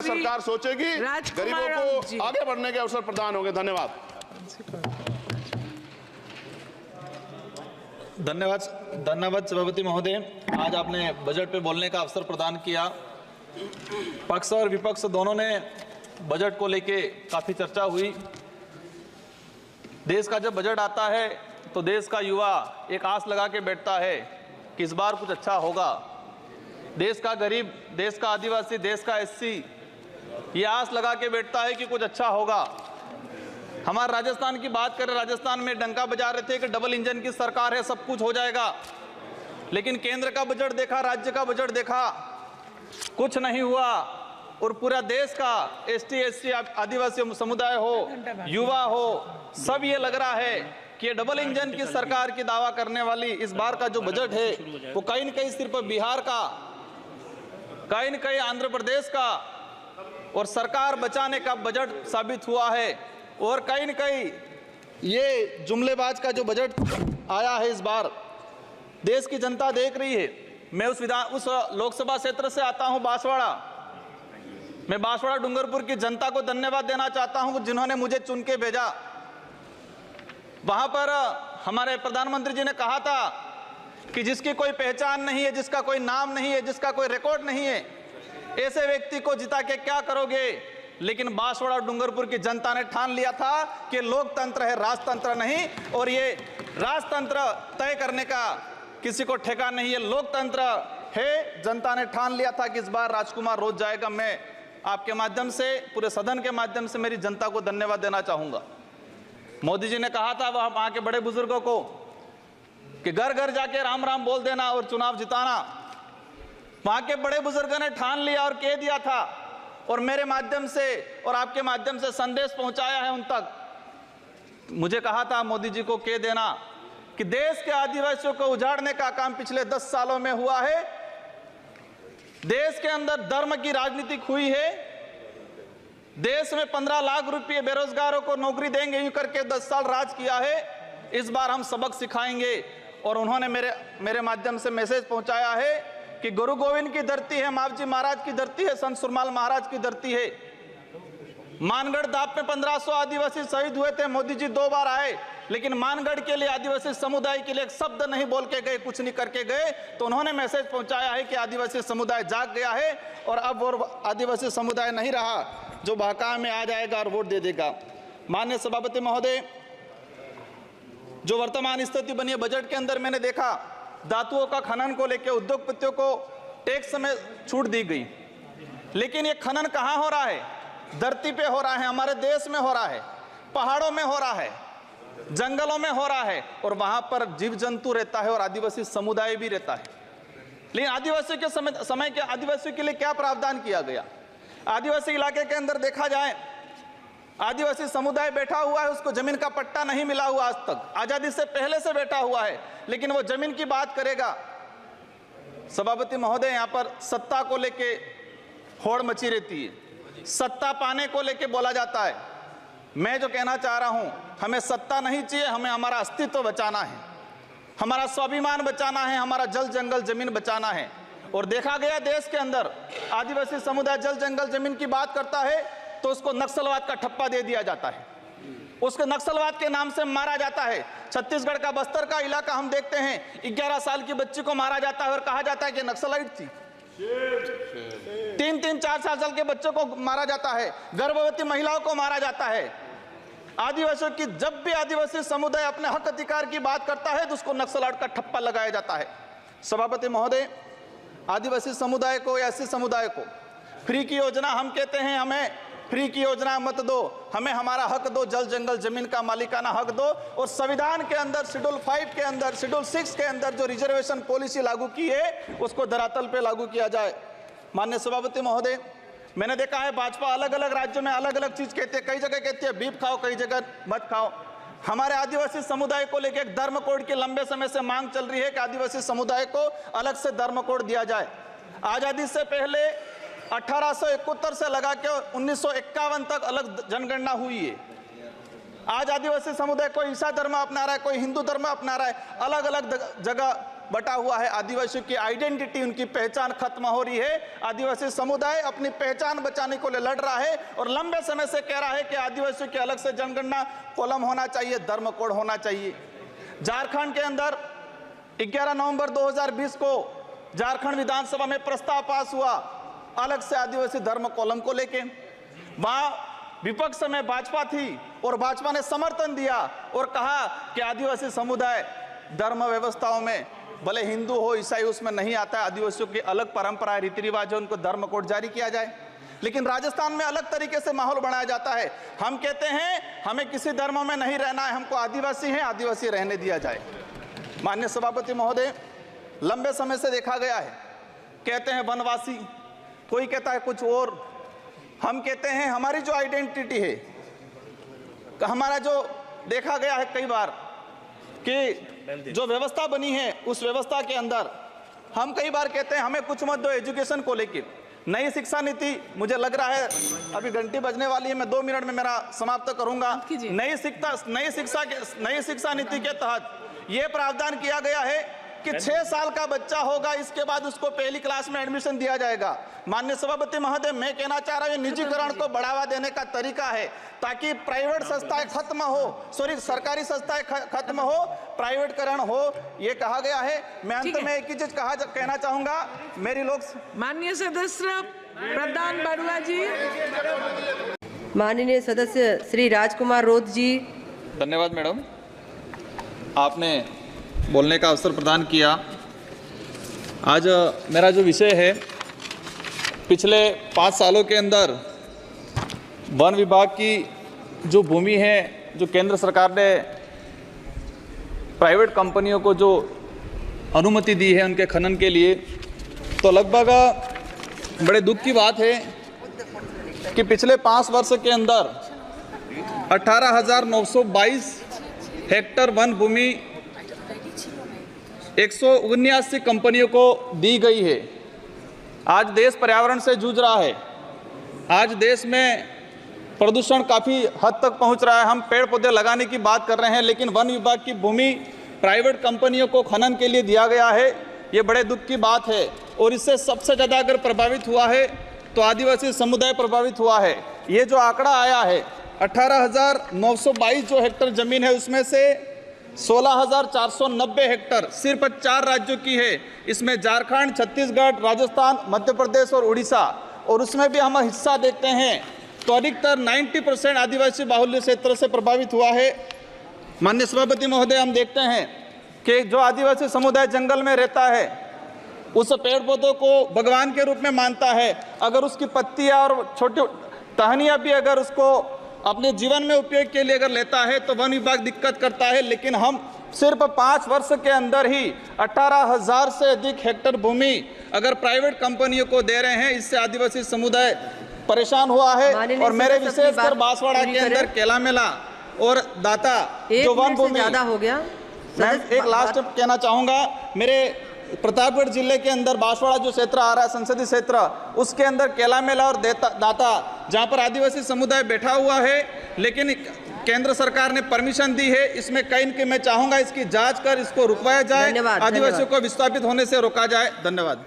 सरकार सोचेगी, गरीबों को आगे बढ़ने के अवसर प्रदान होंगे। धन्यवाद। धन्यवाद सभापति महोदय, आज आपने बजट पे बोलने का अवसर प्रदान किया। पक्ष और विपक्ष दोनों ने बजट को लेके काफ़ी चर्चा हुई। देश का जब बजट आता है तो देश का युवा एक आस लगा के बैठता है कि इस बार कुछ अच्छा होगा। देश का गरीब, देश का आदिवासी, देश का एससी ये आस लगा के बैठता है कि कुछ अच्छा होगा। हमारे राजस्थान की बात करें, राजस्थान में डंका बजा रहे थे कि डबल इंजन की सरकार है, सब कुछ हो जाएगा। लेकिन केंद्र का बजट देखा, राज्य का बजट देखा, कुछ नहीं हुआ। और पूरा देश का एसटी, एससी, आदिवासी समुदाय हो, युवा हो, सब ये लग रहा है कि डबल इंजन की सरकार की दावा करने वाली इस बार का जो बजट है वो कहीं न कहीं सिर्फ बिहार का, कहीं न कहीं आंध्र प्रदेश का और सरकार बचाने का बजट साबित हुआ है। और कहीं न कहीं ये जुमलेबाज का जो बजट आया है इस बार, देश की जनता देख रही है। मैं उस लोकसभा क्षेत्र से आता हूं, बांसवाड़ा। मैं बांसवाड़ा डूंगरपुर की जनता को धन्यवाद देना चाहता हूं जिन्होंने मुझे चुन के भेजा। वहां पर हमारे प्रधानमंत्री जी ने कहा था कि जिसकी कोई पहचान नहीं है, जिसका कोई नाम नहीं है, जिसका कोई रिकॉर्ड नहीं है, ऐसे व्यक्ति को जिता के क्या करोगे। लेकिन बांसवाड़ा डूंगरपुर की जनता ने ठान लिया था कि लोकतंत्र है, राजतंत्र नहीं। और ये राजतंत्र तय करने का किसी को ठेका नहीं है, लोकतंत्र है। जनता ने ठान लिया था कि इस बार राजकुमार रोज जाएगा। मैं आपके माध्यम से, पूरे सदन के माध्यम से मेरी जनता को धन्यवाद देना चाहूंगा। मोदी जी ने कहा था वहां के बड़े बुजुर्गों को कि घर घर जाके राम राम बोल देना और चुनाव जिताना। वहां के बड़े बुजुर्गों ने ठान लिया और कह दिया था, और मेरे माध्यम से और आपके माध्यम से संदेश पहुंचाया है उन तक। मुझे कहा था मोदी जी को कह देना कि देश के आदिवासियों को उजाड़ने का काम पिछले 10 सालों में हुआ है। देश के अंदर धर्म की राजनीति हुई है। देश में 15 लाख रुपए बेरोजगारों को नौकरी देंगे यूं करके 10 साल राज किया है। इस बार हम सबक सिखाएंगे। और उन्होंने मेरे माध्यम से मैसेज पहुंचाया है कि गुरु गोविंद की धरती है, मावजी महाराज की धरती है, संत सुरमाल महाराज की धरती है। मानगढ़ दाप में 1500 आदिवासी शहीद हुए थे। मोदी जी 2 बार आए, लेकिन मानगढ़ के लिए, आदिवासी समुदाय के लिए एक शब्द नहीं बोल के गए, कुछ नहीं करके गए। तो उन्होंने मैसेज पहुंचाया है कि आदिवासी समुदाय जाग गया है और अब वो आदिवासी समुदाय नहीं रहा जो बहकावे में आ जाएगा और वोट दे देगा। माननीय सभापति महोदय, जो वर्तमान स्थिति बनी है बजट के अंदर, मैंने देखा धातुओं का खनन को लेकर उद्योगपतियों को टैक्स में छूट दी गई। लेकिन ये खनन कहाँ हो रहा है? धरती पे हो रहा है, हमारे देश में हो रहा है, पहाड़ों में हो रहा है, जंगलों में हो रहा है। और वहां पर जीव जंतु रहता है और आदिवासी समुदाय भी रहता है। लेकिन आदिवासी के समय के आदिवासियों के लिए क्या प्रावधान किया गया? आदिवासी इलाके के अंदर देखा जाए, आदिवासी समुदाय बैठा हुआ है, उसको जमीन का पट्टा नहीं मिला हुआ आज तक, आजादी से पहले से बैठा हुआ है, लेकिन वो जमीन की बात करेगा। सभापति महोदय, यहाँ पर सत्ता को लेके होड़ मची रहती है, सत्ता पाने को लेके बोला जाता है। मैं जो कहना चाह रहा हूं, हमें सत्ता नहीं चाहिए, हमें हमारा अस्तित्व बचाना है, हमारा स्वाभिमान बचाना है, हमारा जल जंगल जमीन बचाना है। और देखा गया देश के अंदर आदिवासी समुदाय जल जंगल जमीन की बात करता है तो उसको नक्सलवाद का ठप्पा दे दिया जाता है, उसको नक्सलवाद के नाम से मारा जाता है। छत्तीसगढ़ का बस्तर का इलाका हम देखते हैं, 11 साल की बच्ची को मारा जाता है और कहा जाता है कि नक्सलाइट थी। 3-3, 4-4 साल के बच्चों को मारा जाता है, गर्भवती महिलाओं को मारा जाता है। आदिवासियों की, जब भी आदिवासी समुदाय अपने हक अधिकार की बात करता है तो उसको नक्सलाइट का ठप्पा लगाया जाता है। सभापति महोदय, आदिवासी समुदाय को या एससी समुदाय को फ्री की योजना, हम कहते हैं हमें फ्री की योजना मत दो, हमें हमारा हक दो, जल जंगल जमीन का मालिकाना हक दो। और संविधान के अंदर शेड्यूल 5 के अंदर, शेड्यूल 6 के अंदर जो रिजर्वेशन पॉलिसी लागू की है उसको धरातल पे लागू किया जाए। माननीय सभापति महोदय, मैंने देखा है भाजपा अलग अलग राज्यों में अलग अलग चीज कहते हैं, कई जगह कहती है बीफ खाओ, कई जगह मत खाओ। हमारे आदिवासी समुदाय को लेकर एक धर्म कोड की लंबे समय से मांग चल रही है कि आदिवासी समुदाय को अलग से धर्म कोड दिया जाए। आजादी से पहले 1871 से लगा के 1951 तक अलग जनगणना हुई है। आज आदिवासी समुदाय कोई ईसा धर्म अपना रहा है, कोई हिंदू धर्म अपना रहा है, अलग अलग जगह बटा हुआ है। आदिवासियों की आइडेंटिटी, उनकी पहचान खत्म हो रही है। आदिवासी समुदाय अपनी पहचान बचाने को लड़ रहा है और लंबे समय से कह रहा है कि आदिवासियों की अलग से जनगणना कॉलम होना चाहिए, धर्म कोड होना चाहिए। झारखंड के अंदर 11 नवंबर 2020 को झारखंड विधानसभा में प्रस्ताव पास हुआ अलग से आदिवासी धर्म कॉलम को लेके। वहां विपक्ष में भाजपा थी और भाजपा ने समर्थन दिया और कहा कि आदिवासी समुदाय धर्म व्यवस्थाओं में भले हिंदू हो ईसाई उसमें नहीं आता है, आदिवासियों की अलग परंपराएं रीति रिवाज है, उनको धर्म कोड जारी किया जाए। लेकिन राजस्थान में अलग तरीके से माहौल बनाया जाता है। हम कहते हैं हमें किसी धर्म में नहीं रहना है, हमको आदिवासी हैं, आदिवासी रहने दिया जाए। माननीय सभापति महोदय, लंबे समय से देखा गया है, कहते हैं वनवासी, कोई कहता है कुछ और। हम कहते हैं हमारी जो आइडेंटिटी है, हमारा जो देखा गया है कई बार कि जो व्यवस्था बनी है उस व्यवस्था के अंदर हम कई बार कहते हैं हमें कुछ मत दो एजुकेशन को लेकर। नई शिक्षा नीति, मुझे लग रहा है अभी घंटी बजने वाली है, मैं 2 मिनट में मेरा समाप्त करूंगा। नई शिक्षा नीति के तहत यह प्रावधान किया गया है कि 6 साल का बच्चा होगा, इसके बाद उसको पहली क्लास में एडमिशन दिया जाएगा। माननीय सभापति महोदय, मैं कहना चाह रहा हूं निजीकरण को बढ़ावा देने का तरीका है ताकि प्राइवेट संस्थाएं खत्म हो, सरकारी संस्थाएं खत्म हो, प्राइवेटकरण हो, ये कहा गया है। मैं अंत में एक ही चीज कहना चाहूंगा, मेरी लोग माननीय सदस्य प्रधान बरुआ जी, माननीय सदस्य श्री राजकुमार रोध जी। धन्यवाद मैडम, आपने बोलने का अवसर प्रदान किया। आज मेरा जो विषय है, पिछले 5 सालों के अंदर वन विभाग की जो भूमि है, जो केंद्र सरकार ने प्राइवेट कंपनियों को जो अनुमति दी है उनके खनन के लिए, तो लगभग बड़े दुख की बात है कि पिछले 5 वर्ष के अंदर 18,922 हेक्टेयर वन भूमि 179 कंपनियों को दी गई है। आज देश पर्यावरण से जूझ रहा है। आज देश में प्रदूषण काफ़ी हद तक पहुंच रहा है। हम पेड़ पौधे लगाने की बात कर रहे हैं, लेकिन वन विभाग की भूमि प्राइवेट कंपनियों को खनन के लिए दिया गया है। ये बड़े दुख की बात है और इससे सबसे ज़्यादा अगर प्रभावित हुआ है तो आदिवासी समुदाय प्रभावित हुआ है। ये जो आंकड़ा आया है 18,922 जो हेक्टेयर ज़मीन है, उसमें से 16,490 हेक्टेयर सिर्फ 4 राज्यों की है। इसमें झारखंड, छत्तीसगढ़, राजस्थान, मध्य प्रदेश और उड़ीसा, और उसमें भी हम हिस्सा देखते हैं तो अधिकतर 90% आदिवासी बाहुल्य क्षेत्र से प्रभावित हुआ है। माननीय सभापति महोदय, हम देखते हैं कि जो आदिवासी समुदाय जंगल में रहता है उस पेड़ पौधों को भगवान के रूप में मानता है। अगर उसकी पत्तियाँ और छोटी टहनियाँ भी अगर उसको अपने जीवन में उपयोग के लिए अगर लेता है तो वन विभाग दिक्कत करता है। लेकिन हम सिर्फ 5 वर्ष के अंदर ही 18,000 से अधिक हेक्टेयर भूमि अगर प्राइवेट कंपनियों को दे रहे हैं, इससे आदिवासी समुदाय परेशान हुआ है। और मेरे विशेषकर बांसवाड़ा के अंदर केला मेला और दाता जो वन भूमि ज़्यादा हो गया। मैं एक लास्ट कहना चाहूँगा, मेरे प्रतापगढ़ जिले के अंदर बांसवाड़ा जो क्षेत्र आ रहा है, संसदीय क्षेत्र, उसके अंदर केला मेला और दाता जहाँ पर आदिवासी समुदाय बैठा हुआ है, लेकिन केंद्र सरकार ने परमिशन दी है। इसमें कहीं न कहीं मैं चाहूँगा इसकी जांच कर इसको रुकवाया जाए, आदिवासियों को विस्थापित होने से रोका जाए। धन्यवाद।